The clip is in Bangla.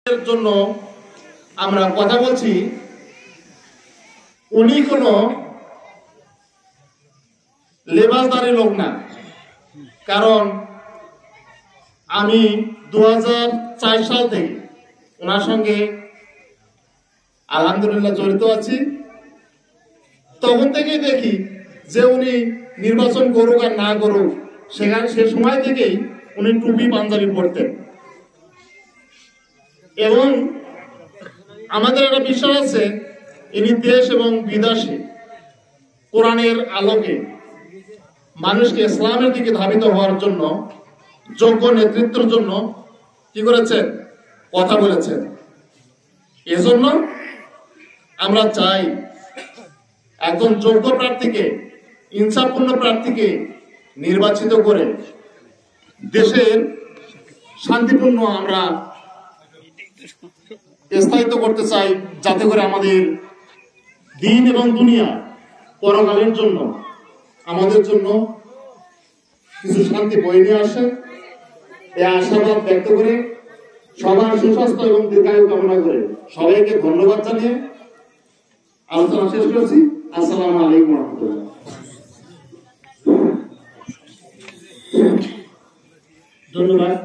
এর জন্য আমরা কথা বলছি, উনি কোনো লেবাসদারি লোক না। কারণ আমি 2004 সাল থেকে ওনার সঙ্গে আলহামদুলিল্লাহ জড়িত আছি। তখন থেকেই দেখি যে উনি নির্বাচন করুক আর না করুক, সে সময় থেকেই উনি টুপি পাঞ্জাবি পরতেন। এবং আমাদের একটা বিশ্বাস আছে, ইনি দেশ এবং বিদেশে কোরআনের আলোকে মানুষকে ইসলামের দিকে ধাবিত হওয়ার জন্য, যোগ্য নেতৃত্বের জন্য কি করেছেন, কথা বলেছেন। এজন্য আমরা চাই একজন যোগ্য প্রার্থীকে, ইনসাফপূর্ণ প্রার্থীকে নির্বাচিত করে দেশের শান্তিপূর্ণ আমরা স্থায়িত্ব করতে চাই, যাতে করে আমাদের দিন এবং দুনিয়া পরকালের জন্য আমাদের জন্য কিছু শান্তি বয়ে নিয়ে আসে। এই আশাবাদ ব্যক্ত করে সবার সুস্বাস্থ্য এবং দীর্ঘায়ু কামনা করে সবাইকে ধন্যবাদ জানিয়ে আলোচনা শেষ করছি। আসসালামু আলাইকুম ওয়া রাহমাতুল্লাহ। ধন্যবাদ।